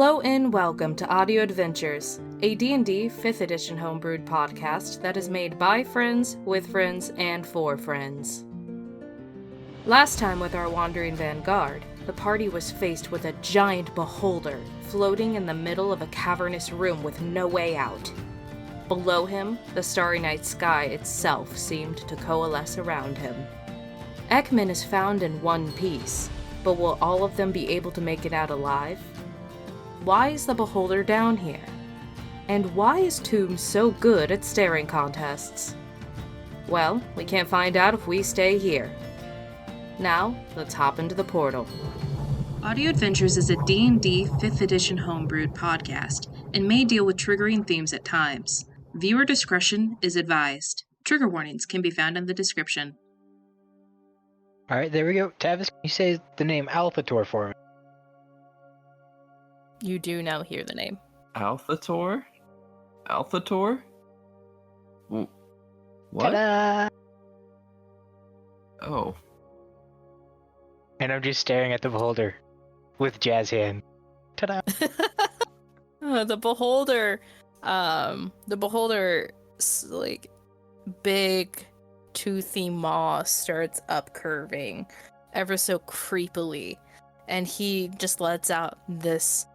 Hello and welcome to Audio Adventures, a D&D 5th edition homebrewed podcast that is made by friends, with friends, and for friends. Last time with our wandering Vanguard, the party was faced with a giant beholder floating in the middle of a cavernous room with no way out. Below him, the starry night sky itself seemed to coalesce around him. Ekman is found in one piece, but will all of them be able to make it out alive? Why is the beholder down here? And why is Tomb so good at staring contests? Well, we can't find out if we stay here. Now, let's hop into the portal. Audio Adventures is a D&D 5th edition homebrewed podcast and may deal with triggering themes at times. Viewer discretion is advised. Trigger warnings can be found in the description. Alright, there we go. Tavis, can you say the name Alphator for me? You do now hear the name. Alphator? Alphator? What? Ta-da! Oh. And I'm just staring at the beholder with jazz hand. Ta-da! The beholder's like big toothy maw starts up curving ever so creepily, and he just lets out this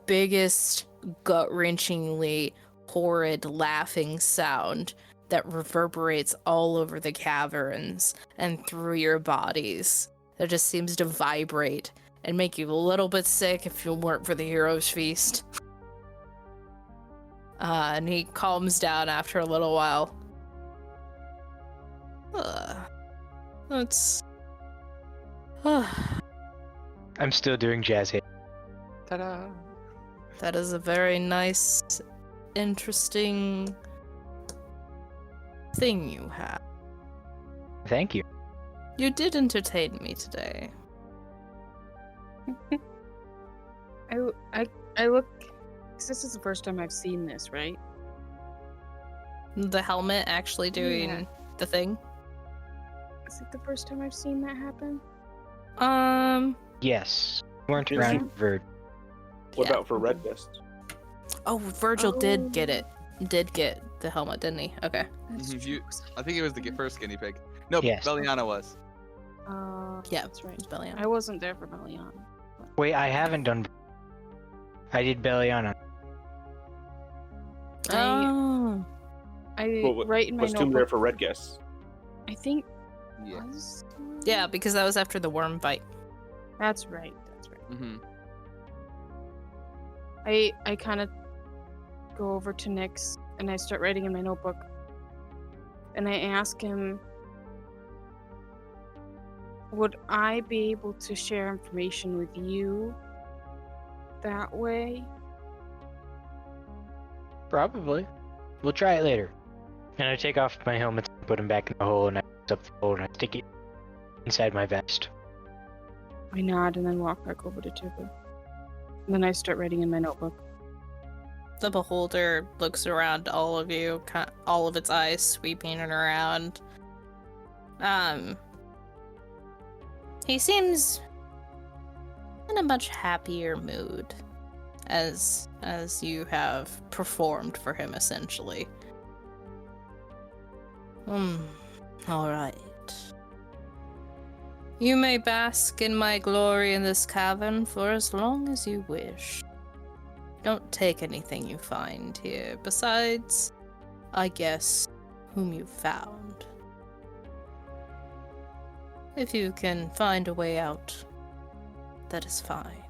biggest gut-wrenchingly horrid laughing sound that reverberates all over the caverns and through your bodies. That just seems to vibrate and make you a little bit sick if it weren't for the hero's feast. And he calms down after a little while. That's... I'm still doing jazz hand. Ta-da! That is a very nice, interesting thing you have. Thank you. You did entertain me today. I look, because this is the first time I've seen this, right? The helmet actually doing the thing? Is it the first time I've seen that happen? Yes. You weren't Yes. around Verd. What Yeah. about for Red Mist? Oh, Virgil did get it. Did get the helmet, didn't he? Okay. That's Mhm, you- true. I think it was the first guinea pig. No, Yes. Beliana was. Yeah, That's right. it's Bellion. I wasn't there for Melian. Wait, I haven't done... I did Belliana. Oh. Well, right in my Was Tomb there notebook, for Red Guess? I think Yeah. was... Yeah, because that was after the worm bite. That's right. That's right. Mm-hmm. I kind of go over to Nyx and I start writing in my notebook. And I ask him, would I be able to share information with you that way? Probably. We'll try it later. And I take off my helmet and put him back in the hole, and I pick up the hole and I stick it inside my vest. I nod and then walk back over to Tuba. And then I start writing in my notebook. The beholder looks around all of you, all of its eyes sweeping it around. He seems in a much happier mood as you have performed for him, essentially. All right. You may bask in my glory in this cavern for as long as you wish. Don't take anything you find here, besides, I guess, whom you found. If you can find a way out, that is fine.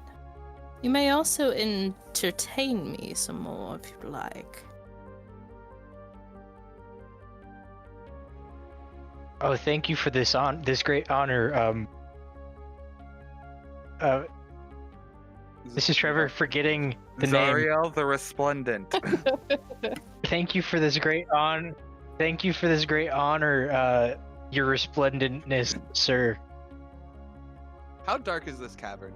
You may also entertain me some more if you'd like. Oh, thank you for this great honor. This is Trevor forgetting the name. Zariel the Resplendent. Thank you for this great honor. Thank you for this great honor, your resplendentness, sir. How dark is this cavern?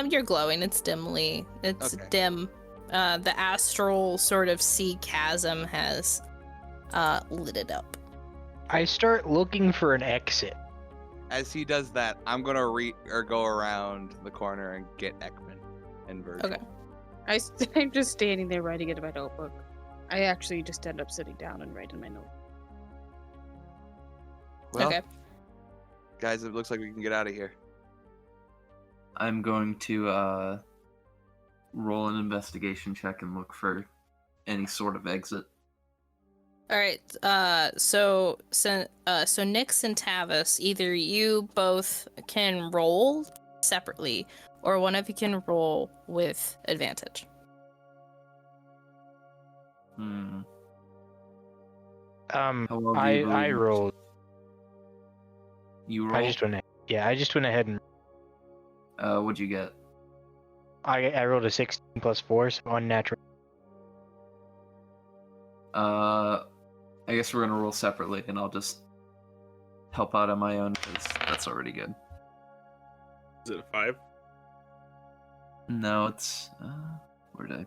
You're glowing. It's dimly. It's Okay. dim. The astral sort of sea chasm has lit it up. I start looking for an exit. As he does that, I'm gonna go around the corner and get Ekman. and Virgil. Okay. I'm just standing there writing it in my notebook. I actually just end up sitting down and writing my note. Well, Okay. guys, it looks like we can get out of here. I'm going to roll an investigation check and look for any sort of exit. All right. So Nyx and Tavis, either you both can roll separately, or one of you can roll with advantage. How well do you I believe- rolled. You roll? I just went ahead and What'd you get? I rolled a 16 plus 4, so unnatural. I guess we're gonna roll separately, and I'll just help out on my own, because that's already good. Is it a 5? No, it's where did I?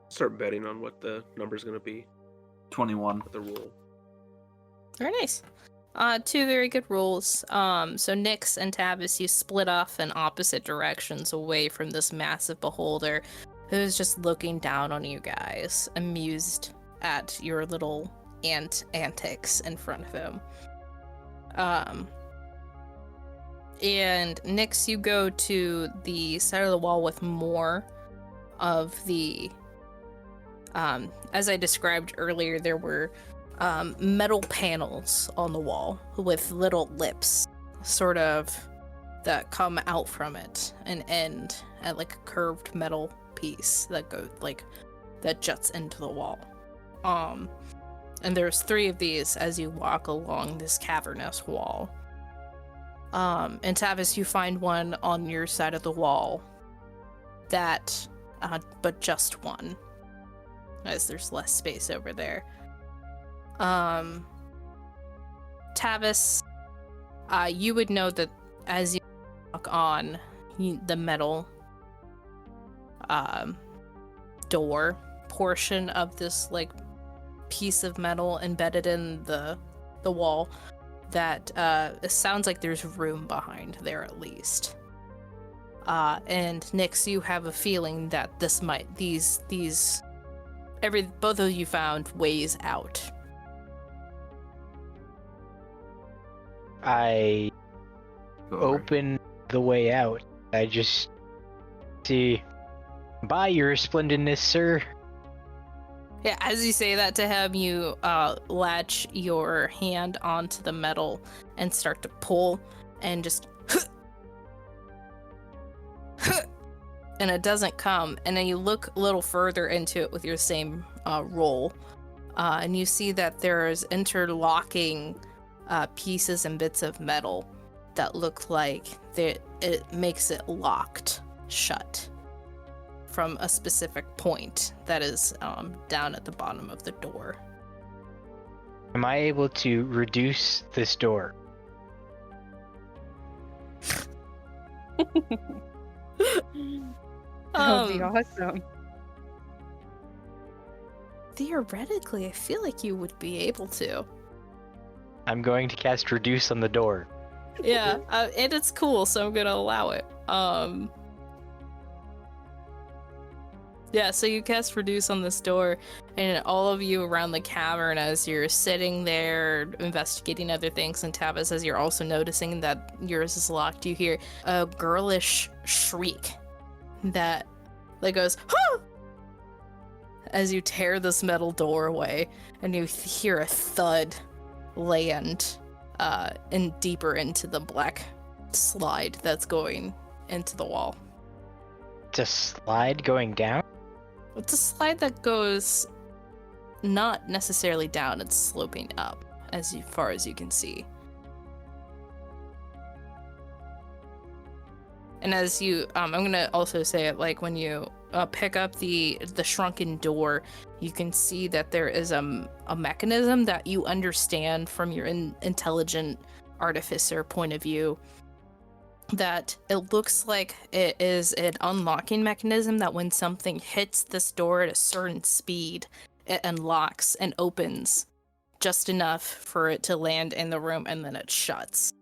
Start betting on what the number's gonna be 21. with the rule. Very nice. Two very good rules. So Nyx and Tavis, you split off in opposite directions away from this massive beholder who's just looking down on you guys, amused at your little antics in front of him. And Nyx, you go to the side of the wall with more of the as I described earlier, there were metal panels on the wall with little lips, sort of, that come out from it and end at like a curved metal piece that that juts into the wall. And there's 3 of these as you walk along this cavernous wall. And Tavis, you find one on your side of the wall that, but just one, as there's less space over there. Tavis, you would know that as you walk on the metal door portion of this like piece of metal embedded in the wall, that it sounds like there's room behind there at least. And Nyx, you have a feeling that both of you found ways out. I Go over. open the way out. I just see, "By your splendidness, sir." Yeah, as you say that to him, you latch your hand onto the metal and start to pull, and just and it doesn't come. And then you look a little further into it with your same roll, and you see that there's interlocking pieces and bits of metal that look like it makes it locked shut from a specific point that is down at the bottom of the door. Am I able to reduce this door? That would be awesome. Theoretically, I feel like you would be able to. I'm going to cast reduce on the door. Yeah, and it's cool, so I'm gonna allow it. Yeah, so you cast reduce on this door, and all of you around the cavern, as you're sitting there investigating other things, and Tavis, as you're also noticing that yours is locked, you hear a girlish shriek that goes, "Huh!" as you tear this metal door away, and you hear a thud land and deeper into the black slide that's going into the wall. It's a slide going down? It's a slide that goes not necessarily down, it's sloping up as far as you can see. And as you, I'm gonna also say it, like when you pick up the shrunken door, you can see that there is a mechanism that you understand from your intelligent artificer point of view, that it looks like it is an unlocking mechanism that when something hits this door at a certain speed, it unlocks and opens just enough for it to land in the room, and then it shuts.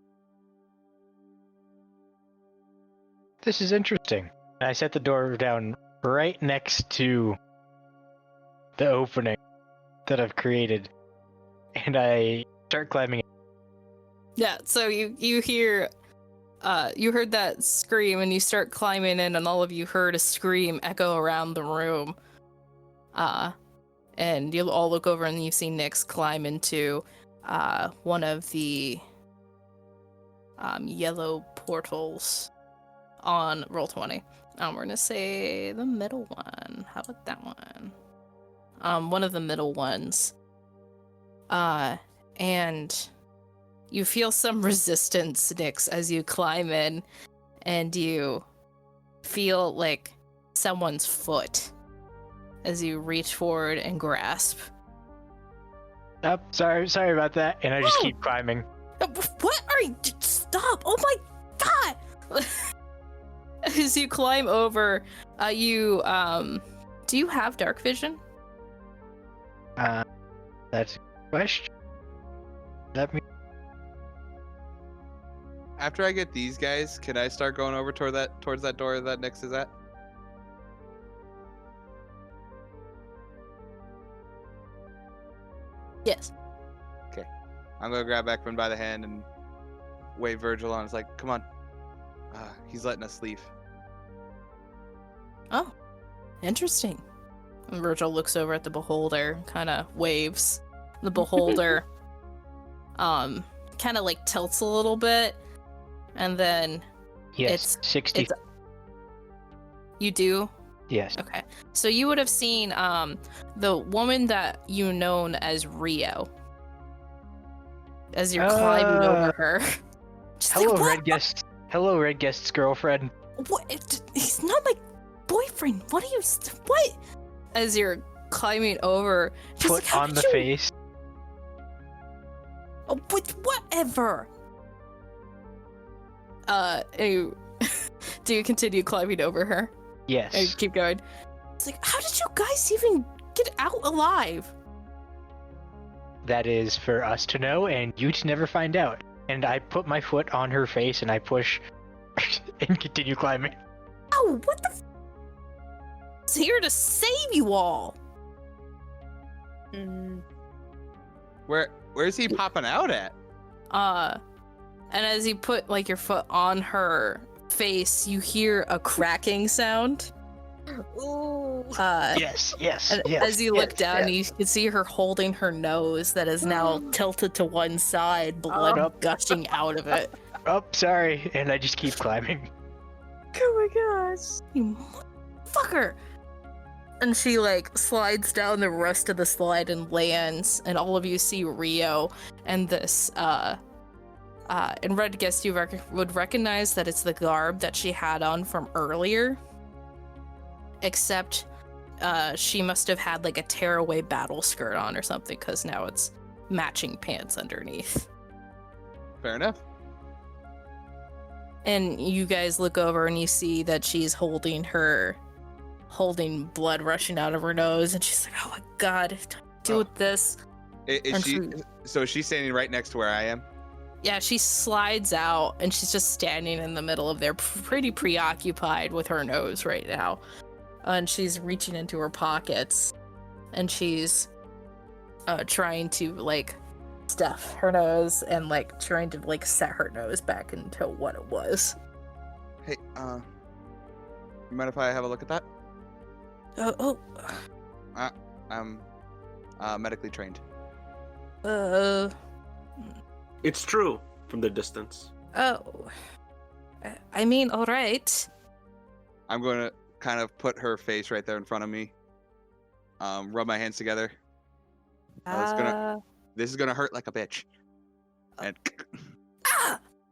This is interesting. I set the door down right next to the opening that I've created, and I start climbing. Yeah, so you hear, you heard that scream, and you start climbing in, and all of you heard a scream echo around the room. And you'll all look over, and you see Nyx climb into one of the yellow portals on Roll20. We're gonna say the middle one. How about that one? One of the middle ones. And you feel some resistance, Nyx, as you climb in, and you feel like someone's foot as you reach forward and grasp. Oh, sorry about that. And I just keep climbing. What are you? Stop! Oh my god! As you climb over, do you have dark vision? That's a question. Let me. After I get these guys, can I start going over towards that door that Nyx is at? Yes. Okay. I'm gonna grab Ekman by the hand and wave Virgil on. It's like, come on. He's letting us leave. Oh, interesting. And Virgil looks over at the beholder, kind of waves. The beholder, kind of like tilts a little bit, and then Yes, 60. You do? Yes. Okay. So you would have seen the woman that you known as Rio. As you're climbing over her. She's Hello, like, "What? Red Guest. Hello, Red Guest's girlfriend. What? He's not my boyfriend. What are you? What? As you're climbing over, she's like, Foot "How on did the you-" face. Oh, but whatever. Do you continue climbing over her? Yes. And keep going. It's like, how did you guys even get out alive? That is for us to know and you to never find out. And I put my foot on her face and I push and continue climbing. Oh, what the It's here to save you all. Where's he popping out at? And as you put like your foot on her face, you hear a cracking sound. Ooh. Yes. And as you look down, you can see her holding her nose that is now tilted to one side, blood gushing out of it. Oh, sorry. And I just keep climbing. Oh my gosh. You motherfucker! And she like slides down the rest of the slide and lands, and all of you see Rio and this and Red Guest, you would recognize that it's the garb that she had on from earlier, except she must have had like a tearaway battle skirt on or something, because now it's matching pants underneath. Fair enough. And you guys look over and you see that she's holding holding blood rushing out of her nose, and she's like, oh my god, what do I do with this? So she's standing right next to where I am? Yeah, she slides out, and she's just standing in the middle of there, pretty preoccupied with her nose right now. And she's reaching into her pockets, and she's trying to, like, stuff her nose and, like, trying to, like, set her nose back into what it was. Hey, you mind if I have a look at that? I'm medically trained. It's true from the distance. Oh. I mean, alright. I'm going to kind of put her face right there in front of me. Rub my hands together. This is gonna hurt like a bitch. And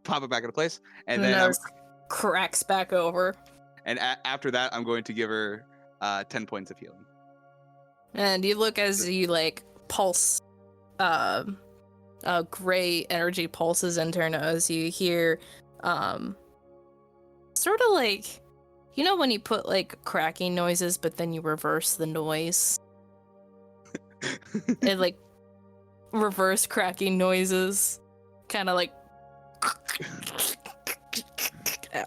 pop it back into place. And then nose cracks back over. And after that, I'm going to give her 10 points of healing. And you look as you, like, pulse, gray energy pulses into her nose. You hear, sort of like, you know when you put, like, cracking noises, but then you reverse the noise? And, like, reverse cracking noises. Kind of like,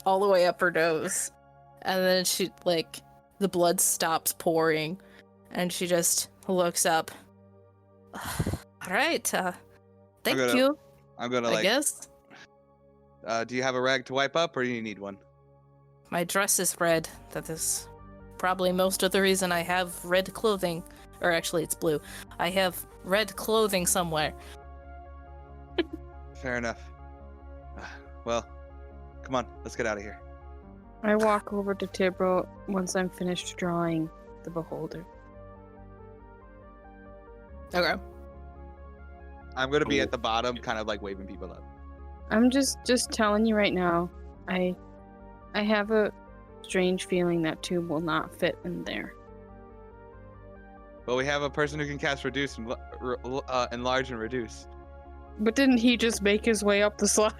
all the way up her nose. And then she, like, the blood stops pouring, and she just looks up. Alright, thank you, I'm gonna I guess. Do you have a rag to wipe up, or do you need one? My dress is red. That is probably most of the reason I have red clothing. Or actually, it's blue. I have red clothing somewhere. Fair enough. Well, come on, let's get out of here. I walk over to Tibro once I'm finished drawing the beholder. Okay. I'm gonna be at the bottom, kind of like waving people up. I'm just telling you right now, I have a strange feeling that tube will not fit in there. Well, we have a person who can cast reduce and enlarge and reduce. But didn't he just make his way up the slide?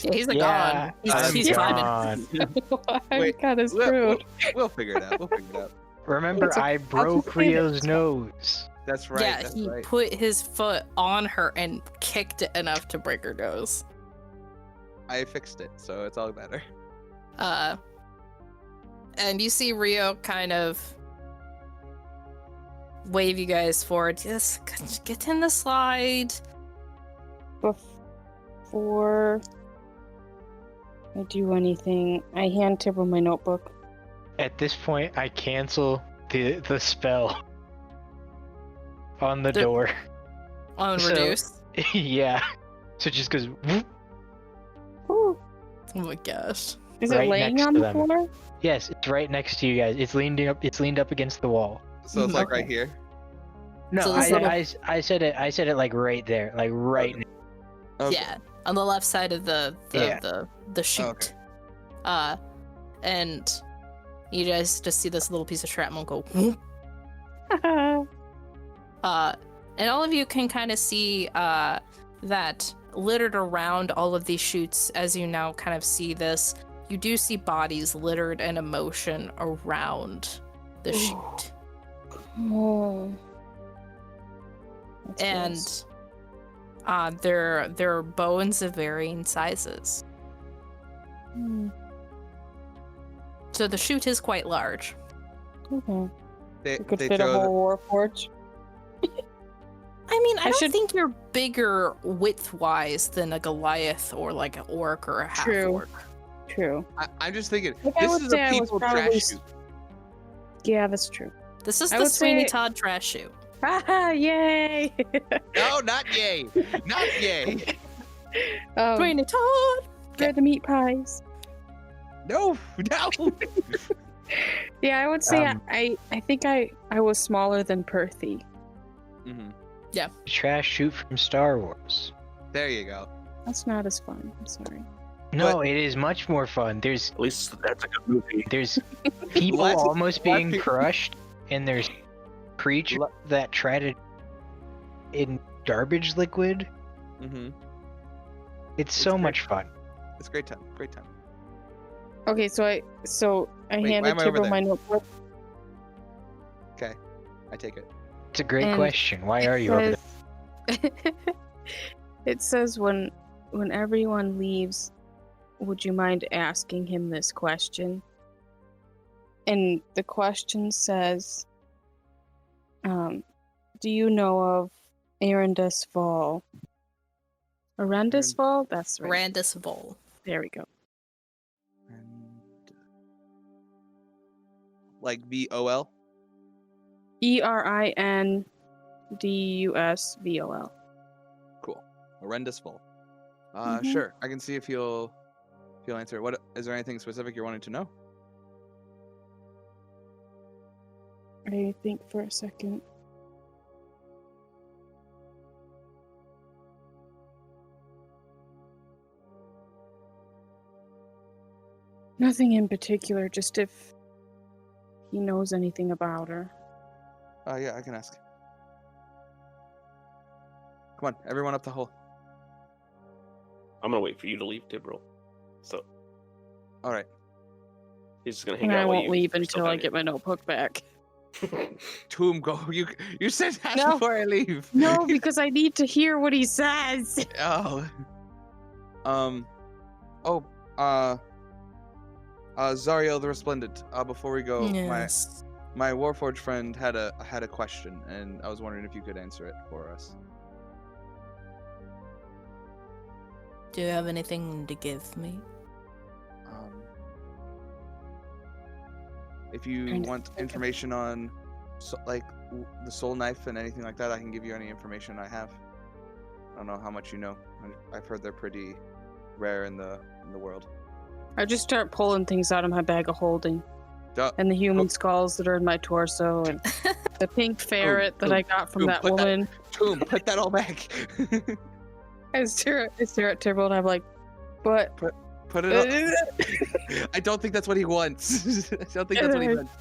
Yeah, he's like Yeah, gone. He's climbing. gone. I'm Wait, kind of screwed. We'll figure it out. We'll figure it out. Remember, It's a- I broke explain it. Rio's nose. That's right. Yeah, that's he right. put his foot on her and kicked it enough to break her nose. I fixed it, so it's all better. And you see Rio kind of wave you guys forward. Just get in the slide. Before I do anything, I hand Tibro my notebook. At this point, I cancel the spell on the The- door. On So- reduce. Yeah. So it just goes whoop. Ooh. Oh my gosh. Is Right it laying next on to the them. floor? Yes, it's right next to you guys. It's leaned up against the wall. So it's like Okay. right here. No, So this little- I said it like right there, like right. Okay. Yeah, on the left side of the chute. Okay. And you guys just see this little piece of shrapnel go whoop. And all of you can kind of see that littered around all of these chutes as you now kind of see this. You do see bodies littered in motion around the chute. Oh. That's And gross. there are bones of varying sizes. Hmm, So the chute is quite large. okay. They, It could they fit a throw whole war forge. I mean, I I don't should- think you're bigger width-wise than a Goliath or like an orc or a True. half-orc. True. I'm just thinking, Like, I this would is say a I was people probably trash s- chute. Yeah, that's true. This is I the would Sweeney say- Todd trash chute. Haha, yay! No, not yay. Not yay. Sweeney Todd! They're the meat pies. No, no. Yeah, I would say Um, I think I was smaller than Perthy. hmm Trash shoot from Star Wars. There you go. That's not as fun. I'm sorry. No, it is much more fun. There's At least that's a good movie. people Less- almost less being pe- crushed, and there's creatures Le- that try to in garbage liquid. hmm It's so great. much fun. It's a great time. Great time. Okay, so I Wait, handed why am I over Tibro there? my notebook. Okay, I take it. It's a great And question. Why are you over there? It says when everyone leaves, would you mind asking him this question? And the question says, do you know of Arendis Fall? Arendis Fall? That's right. Randus Vol. There we go. And like VOL. ERINDUSVOL. Cool. Horrendous full. Mhm. Sure. I can see if he'll answer. What is there anything specific you're wanting to know? I think for a second. Nothing in particular, just if he knows anything about her. Yeah, I can ask. Come on, everyone up the hole. I'm gonna wait for you to leave, Tibro. So All right. he's just gonna hang And out. I while won't you leave are still until I down get my notebook back. here. Tomb, go. You said that No. before I leave. No, because I need to hear what he says. Oh. Zariel the Resplendent. Before we go, Yes. my Warforged friend had a question, and I was wondering if you could answer it for us. Do you have anything to give me? If you Trying to want think of- information on, the soul knife and anything like that, I can give you any information I have. I don't know how much you know. I've heard they're pretty rare in the world. I just start pulling things out of my bag of holding. Duh. And the human Oh. skulls that are in my torso, and the pink ferret that I got from boom, that put that- woman. Boom! Put that all back. I stare at Tyrrell and I'm like, what? Put it up. I don't think that's what he wants. I don't think that's what he wants.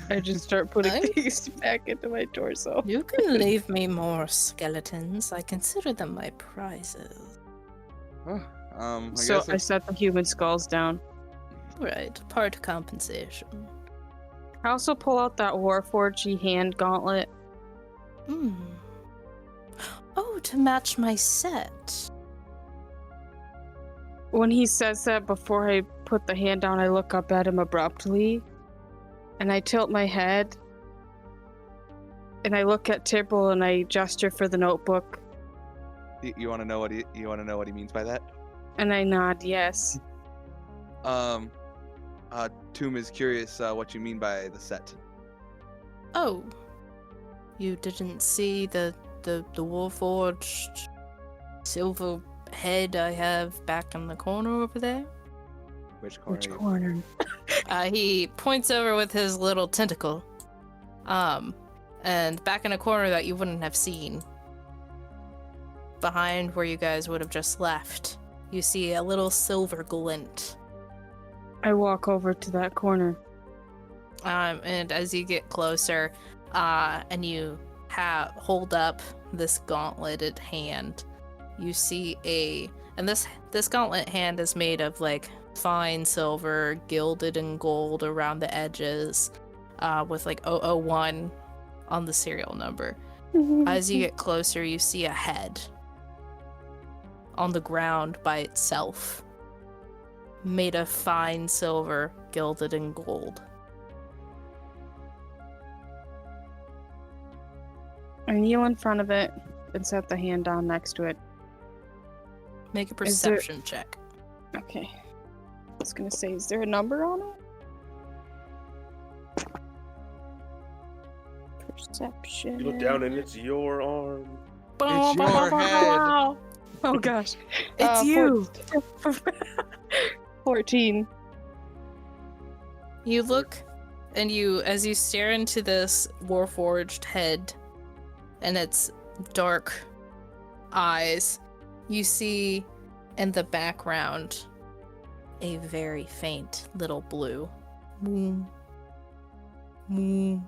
I just start putting I- things back into my torso. You can leave me more skeletons. I consider them my prizes. I So guess I set the human skulls down. Right, part compensation. I also pull out that Warforged hand gauntlet. Hmm. Oh, to match my set. When he says that, before I put the hand down, I look up at him abruptly, and I tilt my head, and I look at Tibble and I gesture for the notebook, you want to know what he means by that? and I nod yes. Tomb is curious what you mean by the set. Oh. You didn't see the Warforged silver head I have back in the corner over there? Which corner? Which corner? He points over with his little tentacle. And back in a corner that you wouldn't have seen. Behind where you guys would have just left. You see a little silver glint. I walk over to that corner. And as you get closer, and you hold up this gauntleted hand, you see and this gauntlet hand is made of like fine silver, gilded in gold around the edges, with like 001 on the serial number. As you get closer, you see a head on the ground by itself, made of fine silver, gilded in gold. I kneel in front of it and set the hand down next to it. Make a Is there- perception check. Okay. I was gonna say, is there a number on it? Perception. You look down and it's your arm. It's your head. Oh gosh. It's you! 14. You look, and as you stare into this Warforged head and its dark eyes, you see in the background a very faint little blue. Moo. Moo.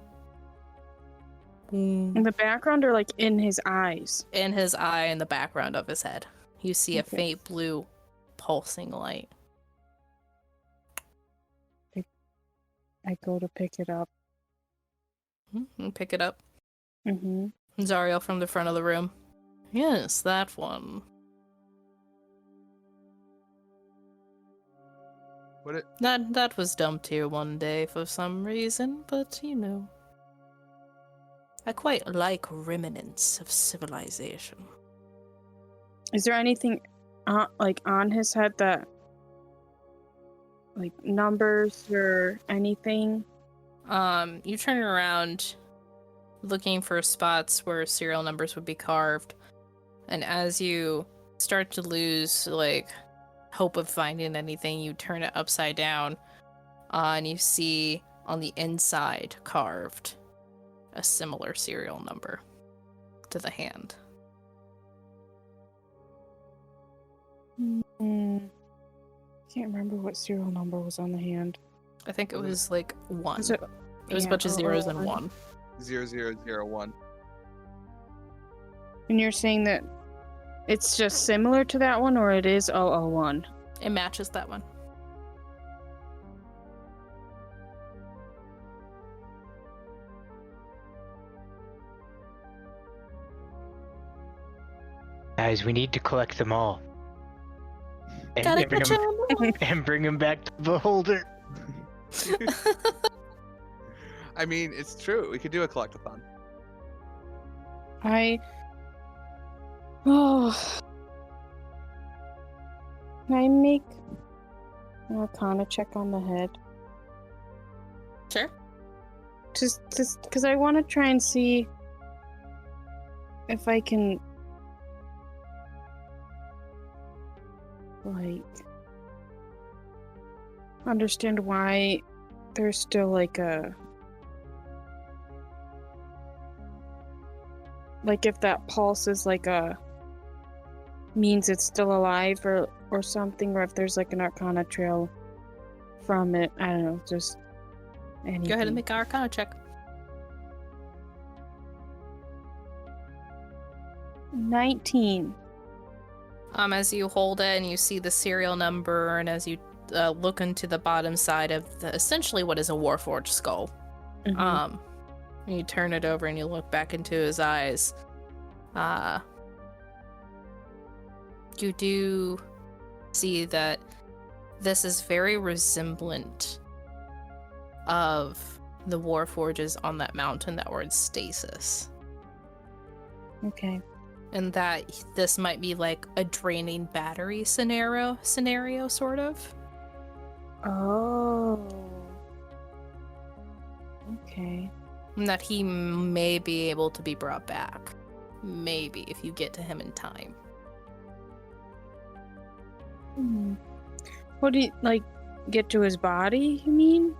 Moo. In the background or like in his eyes? In his eye, in the background of his head, you see a Okay. faint blue pulsing light. I go to pick it up. You pick it up. Mm-hmm. Zariel from the front of the room. Yes, that one. That was dumped here one day for some reason, but you know. I quite like remnants of civilization. Is there anything on his head that, like, numbers or anything? You turn around looking for spots where serial numbers would be carved, and as you start to lose like hope of finding anything, you turn it upside down, and you see on the inside carved a similar serial number to the hand. Can't remember what serial number was on the hand. I think it was like 1. Was it? There was a Yeah, bunch of zeros and 001. 1. 0001. And you're saying that it's just similar to that one, or it is 001? It matches that one. Guys, we need to collect them all. And, Gotta and bring catch 'em. and bring them back to the beholder. I mean, it's true. We could do a collectathon. Oh. Can I make an Arcana check on the head? Sure. Just because I want to try and see if I can, like, understand why there's still like if that pulse is like means it's still alive or something, or if there's like an Arcana trail from it. I don't know, just anything. Go ahead and make an Arcana check. 19. As you hold it and you see the serial number, and as you look into the bottom side of essentially what is a Warforged skull, Mhm. and you turn it over and you look back into his eyes, you do see that this is very resemblant of the Warforges on that mountain that were in stasis. Okay. And that this might be like a draining battery scenario sort of. Oh. Okay. And that he may be able to be brought back. Maybe, if you get to him in time. What do you, like, get to his body, you mean?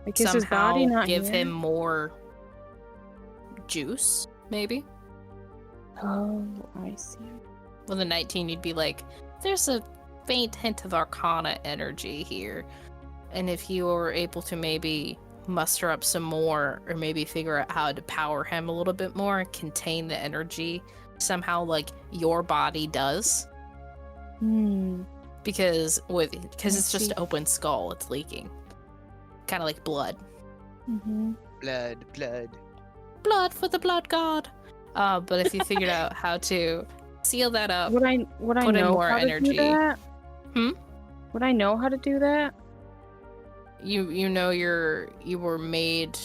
Like, is his body Somehow not give here? him more juice, maybe? Oh, I see. With a 19, you'd be like, there's a faint hint of Arcana energy here. And if you were able to maybe muster up some more, or maybe figure out how to power him a little bit more and contain the energy somehow like your body does. Because it's just open skull, it's leaking. Kind of like blood. Mm-hmm. Blood. For the blood god. But if you figured out how to seal that up, Would I put in know more how energy. to do that? Hmm? Would I know how to do that? You know you were made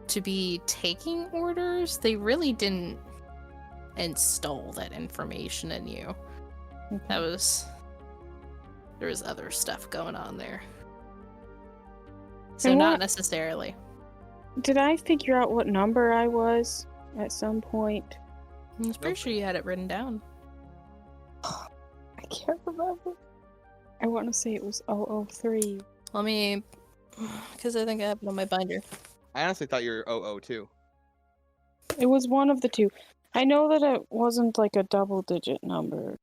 to be taking orders. They really didn't install that information in you. Okay. There was other stuff going on there. So And not what- necessarily. Did I figure out what number I was at some point? I was pretty Nope. sure you had it written down. I can't remember. I want to say it was 003. Let me, because I think I have it on my binder. I honestly thought you were 002. It was one of the two. I know that it wasn't like a double-digit number.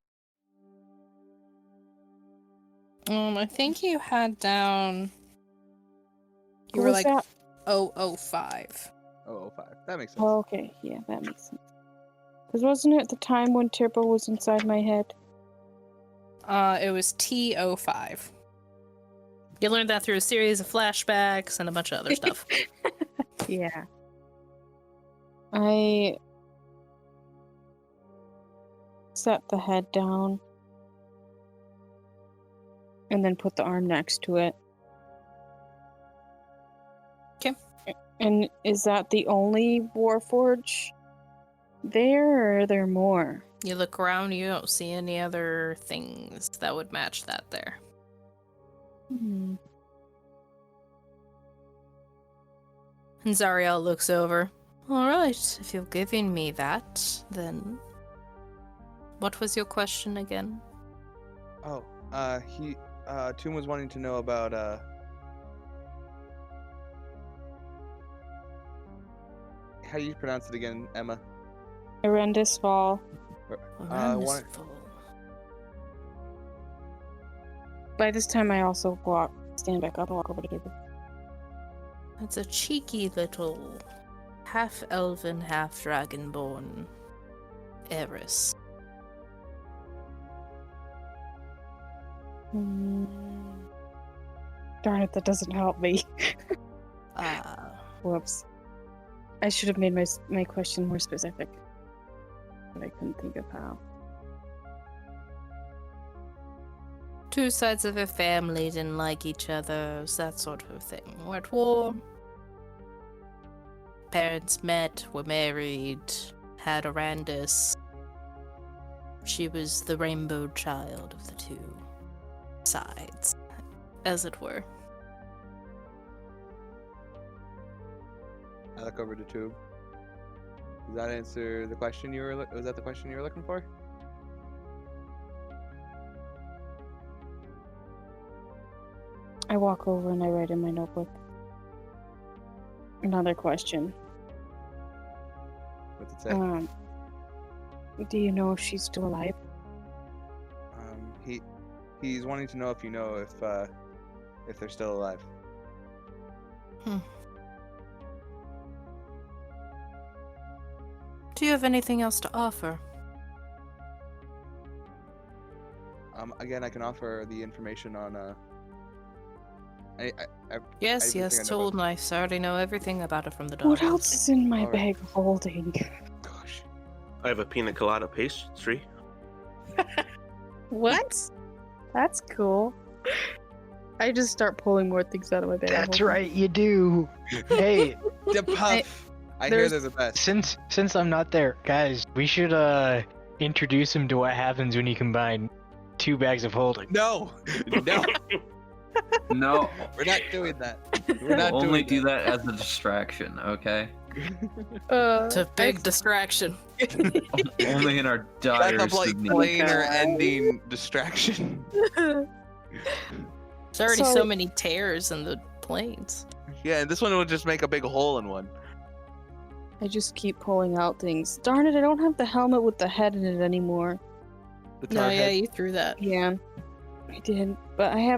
I think you had down. You What were was like that? 005. 005. That makes sense. Oh, okay. Yeah, that makes sense. Because wasn't it the time when Turbo was inside my head? It was T05. You learned that through a series of flashbacks and a bunch of other stuff. Yeah. I set the head down and then put the arm next to it. 'Kay. And is that the only Warforge there, or are there more? You look around, you don't see any other things that would match that there. Hmm. And Zariel looks over. Alright, if you're giving me that, then... What was your question again? Oh, Toon was wanting to know about, how do you pronounce it again, Emma? Horrendous fall. One- By this time, I also stand back up and walk over to Turbo. It's a cheeky little half-elven, half-dragonborn heiress. Darn it, that doesn't help me. Ah, Whoops. I should have made my question more specific. But I couldn't think of how. Two sides of her family didn't like each other, it was that sort of thing. We're at war. Parents met, were married, had Arandis. She was the rainbow child of the two sides, as it were. I look over to Tube. Does that answer the question you were? Was that the question you were looking for? I walk over and I write in my notebook. Another question. What's it say? Do you know if she's still alive? He's wanting to know if you know if they're still alive. Do you have anything else to offer? Again, I can offer the information on Yes, everything I know told about- knives. I already know everything about it from the What Donnells. else is in my Alright. bag of holding? Gosh. I have a pina colada pastry. What? That's cool. I just start pulling more things out of my bag. of That's holding. right, you do. Hey, The puff. I hear there's- they're the best. since I'm not there, guys, we should introduce him to what happens when you combine 2 bags of holding. No, no, No, we're not doing that. We're not we'll only doing do that as a distraction, okay? It's a big distraction. Only in our That's direst a like of needs. plainer ending distraction. There's already So- so many tears in the planes. Yeah, and this one will just make a big hole in one. I just keep pulling out things. Darn it, I don't have the helmet with the head in it anymore. The No, tar yeah, head. you threw that. Yeah, I did. But I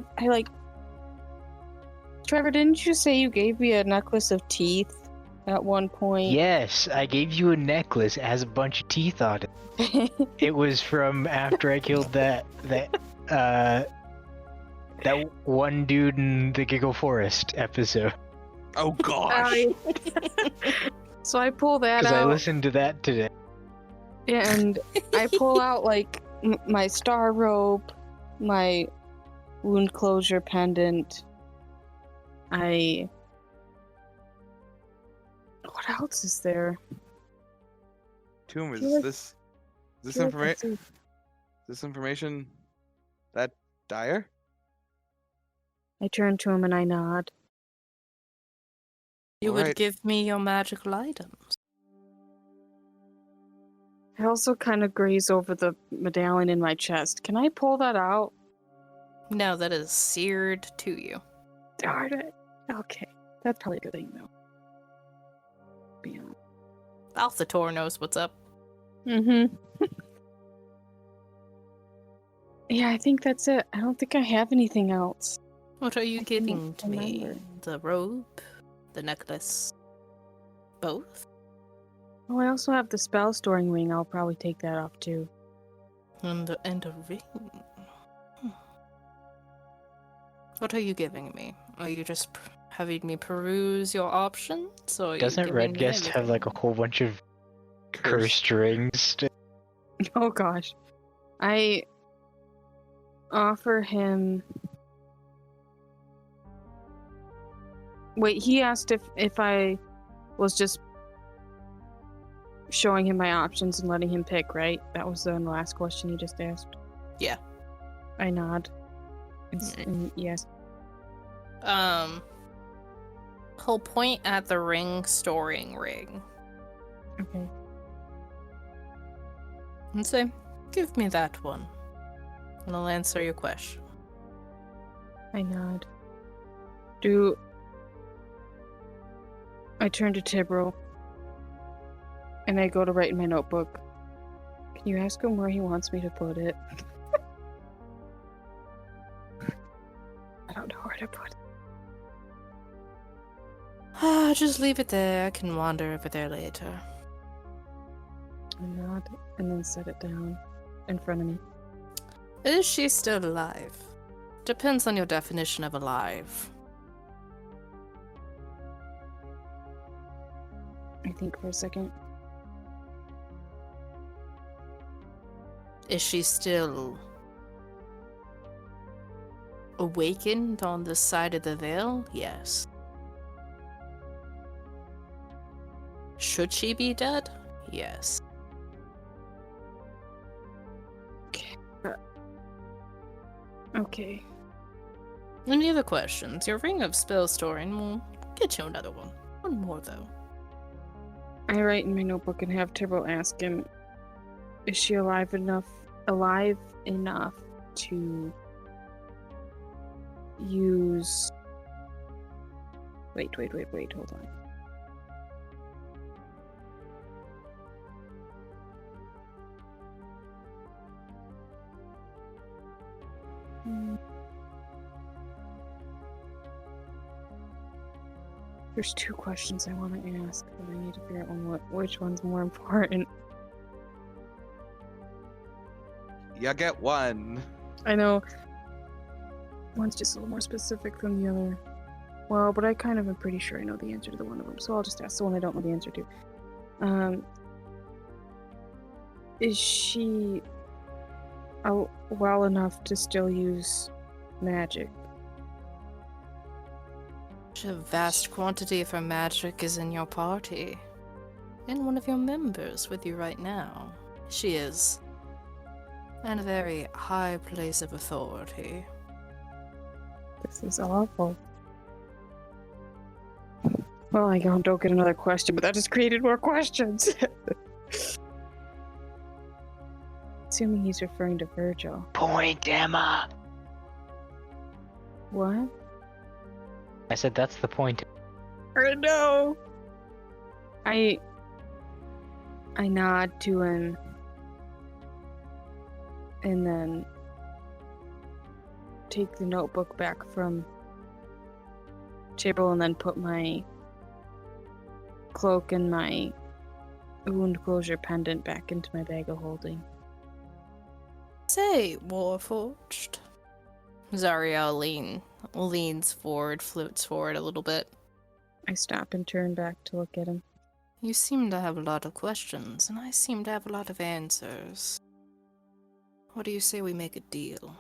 Trevor, didn't you say you gave me a necklace of teeth at one point? Yes, I gave you a necklace that has a bunch of teeth on it. It was from after I killed that one dude in the Giggle Forest episode. Oh gosh. So I pull that Because I out, listened to that today. and I pull out like my star rope, my wound closure pendant. What else is there? Tomb, feel like- this I feel like that's information? it. This information that dire? I turn to him and I nod. You would Alright. give me your magical items. I also kind of graze over the medallion in my chest. Can I pull that out? No, that is seared to you. Darn it. Okay. That's probably a good thing, though. Yeah. Alphator knows what's up. Mm-hmm. Yeah, I think that's it. I don't think I have anything else. What are you I giving can't to me? remember. The robe? The necklace? Both? Oh, I also have the spell storing ring. I'll probably take that off too. And a ring? What are you giving me? Are you just having me peruse your options? Or are you Doesn't giving me Redguest have like a everything? whole bunch of cursed rings? Oh gosh. I offer him. Wait, he asked if I was just showing him my options and letting him pick, right? That was the last question he just asked. Yeah. I nod. Alright. Yes. He'll point at the ring storing ring Okay. and say, give me that one. And I'll answer your question. I nod. I turn to Tibro and I go to write in my notebook. Can you ask him where he wants me to put it? I don't know where to put it. Just leave it there. I can wander over there later. I nod and then set it down in front of me. Is she still alive? Depends on your definition of alive. I think for a second. Is she still awakened on this side of the veil? Yes. Should she be dead? Yes. Okay. Any other questions? Your ring of spell storing will get you another one. One more, though. I write in my notebook and have Tibble ask him, is she alive enough to use... Wait, hold on. There's two questions I want to ask, but I need to figure out which one's more important. You get one. I know one's just a little more specific than the other. Well, but I kind of am pretty sure I know the answer to the one of them, so I'll just ask the one I don't know the answer to. Is she well enough to still use magic? A vast quantity of her magic is in your party. And one of your members with you right now. She is in a very high place of authority. This is awful. Well, I don't get another question, but that just created more questions. Assuming he's referring to Virgil. Point, Emma. What? I said that's the point. No. I nod to him and then take the notebook back from table and then put my cloak and my wound closure pendant back into my bag of holding. Say, Warforged. Zariel leans forward, floats forward a little bit. I stop and turn back to look at him. You seem to have a lot of questions, and I seem to have a lot of answers. What do you say we make a deal?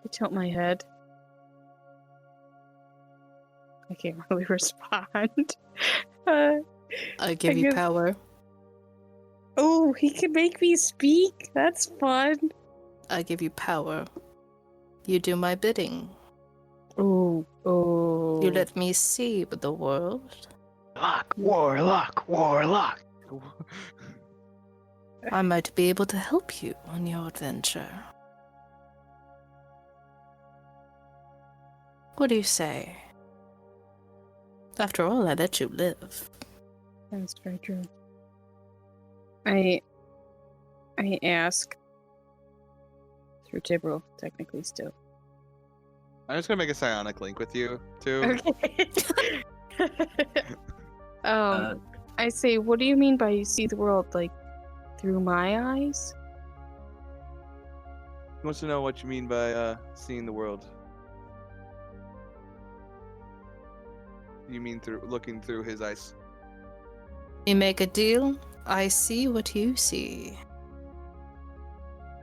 I tilt my head. I can't really respond. I give you power. Oh, he can make me speak? That's fun. I give you power. You do my bidding. Oh. You let me see the world. Warlock. I might be able to help you on your adventure. What do you say? After all, I let you live. That's very true. I ask through Tibro, technically still. I'm just gonna make a psionic link with you too. Okay. I say, what do you mean by you see the world, like, through my eyes? He wants to know what you mean by seeing the world. You mean through looking through his eyes? We make a deal, I see what you see.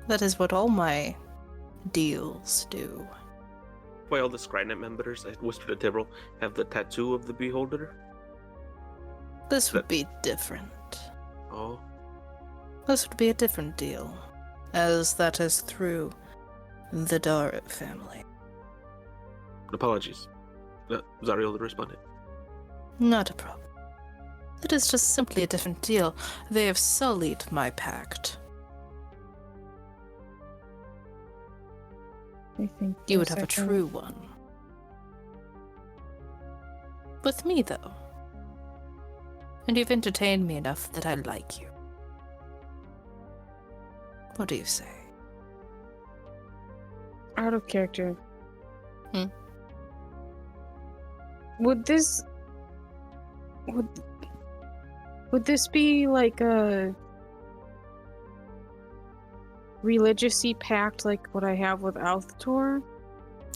That is what all my deals do. Why all the Skynet members, I whispered to Tibble, have the tattoo of the beholder? This would be different. Oh. This would be a different deal, as that is through the Darrett family. Apologies. Zariel responded. Not a problem. It is just simply a different deal. They have sullied my pact. I think You would have a true one. With me, though. And you've entertained me enough that I like you. What do you say? Out of character. Hmm? Would this be like a religious-y pact like what I have with Althor?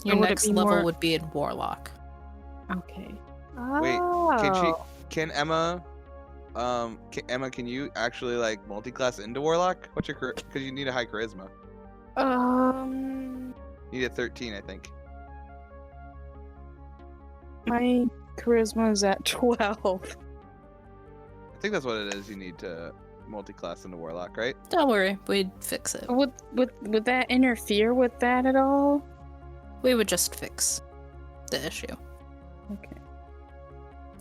Your would it next be level more- would be in Warlock. Okay. Wait, Oh. can Emma, can you actually like multi-class into Warlock? What's your because you need a high charisma. You need a 13, I think. My charisma is at 12. I think that's what it is. You need to multi-class into Warlock, right? Don't worry, we'd fix it. Would that interfere with that at all? We would just fix the issue. Okay.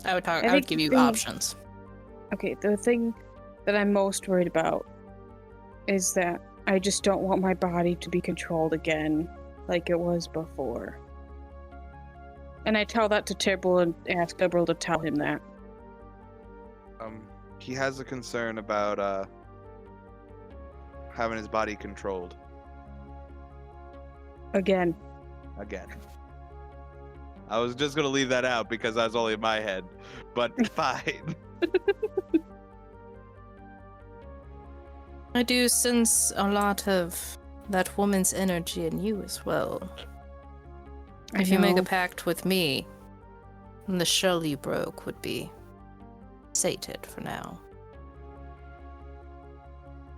I would think give you the- options. Okay, the thing that I'm most worried about is that I just don't want my body to be controlled again like it was before. And I tell that to Tibble and ask Tibble to tell him that. He has a concern about having his body controlled Again. again. I was just gonna leave that out because that's only in my head, but fine. I do sense a lot of that woman's energy in you as well. If you make a pact with me, then the shell you broke would be sated for now.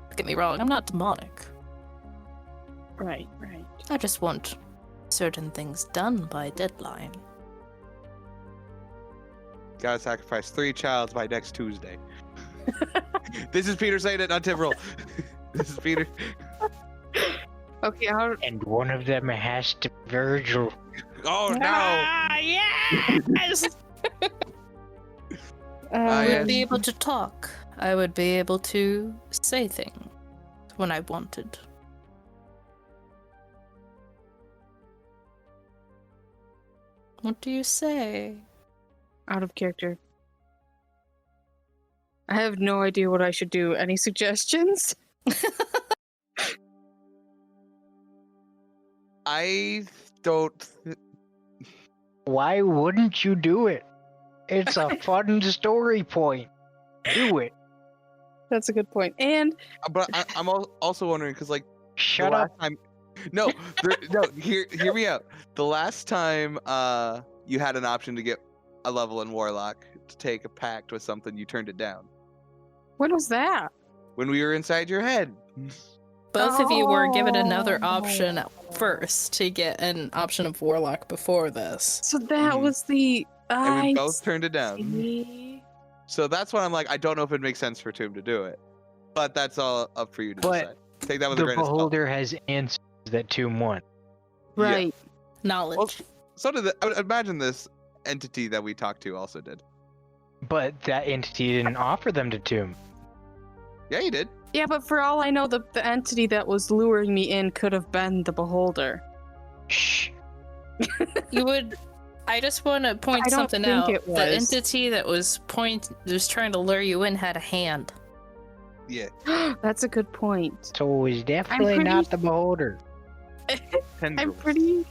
Don't get me wrong, I'm not demonic. Right. I just want certain things done by deadline. Gotta sacrifice 3 childs by next Tuesday. This is Peter saying it, not Timbrel. This is Peter. Okay, And one of them has to Virgil. Oh no! Yes! I yes. would be able to talk. I would be able to say things when I wanted. What do you say? out of character. I have no idea what I should do. Any suggestions? I don't. Why wouldn't you do it? It's a fun story point. Do it. That's a good point. And But I'm also wondering because, like, Shut the up. last time- No, no. Hear me out. The last time you had an option to get a level in Warlock to take a pact with something, you turned it down. what was that? When we were inside your head. Both of you were given another option first to get an option of Warlock before this. So that Mhm. was the. And we I both turned it down. see. So that's why I'm like, I don't know if it makes sense for Tomb to do it. But that's all up for you to But decide. Take that with a The grain of salt. beholder has answers that Tomb won. Right. Knowledge. Well, so did I would imagine this entity that we talked to also did. But that entity didn't offer them to Tomb. Yeah, he did. Yeah, but for all I know, the entity that was luring me in could have been the beholder. Shh. You would. I just want to point I don't something think out. it The was. entity that was trying to lure you in had a hand. Yeah. That's a good point. So it was definitely pretty- not the beholder. Tendrils.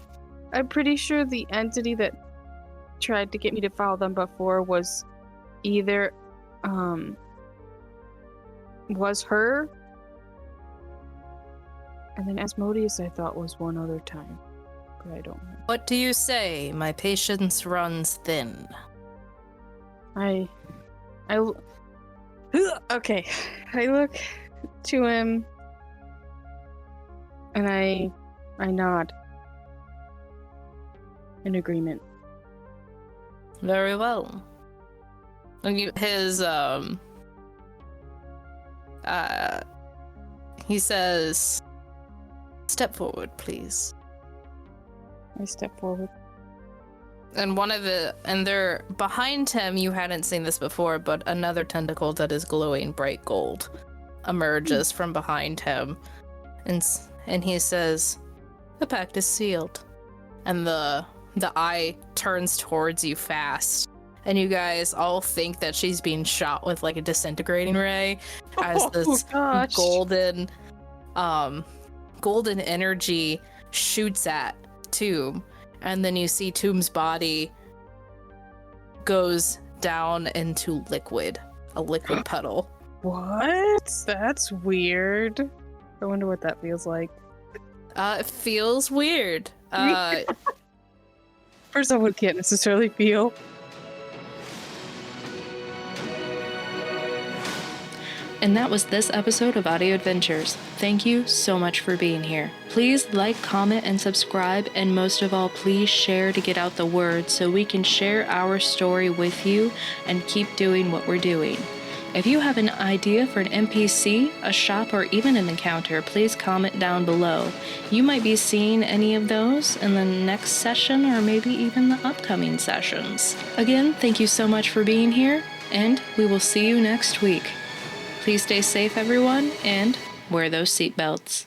I'm pretty sure the entity that tried to get me to follow them before was either was her, and then Asmodeus I thought was one other time, but I don't know. What do you say? My patience runs thin. I okay. I look to him and I nod in agreement. Very well. His he says, "Step forward, please." I step forward. And they're behind him. You hadn't seen this before, but another tentacle that is glowing bright gold emerges from behind him, and he says, "The pact is sealed." And the eye turns towards you fast, and you guys all think that she's being shot with like a disintegrating ray, as this gosh. golden energy shoots at Tomb, and then you see Tomb's body goes down into a liquid puddle. What? That's weird. I wonder what that feels like. It feels weird. For someone who can't necessarily feel. And that was this episode of Audio Adventures. Thank you so much for being here. Please like, comment, and subscribe, and most of all, please share to get out the word so we can share our story with you and keep doing what we're doing. If you have an idea for an NPC, a shop, or even an encounter, please comment down below. You might be seeing any of those in the next session or maybe even the upcoming sessions. Again, thank you so much for being here, and we will see you next week. Please stay safe, everyone, and wear those seatbelts.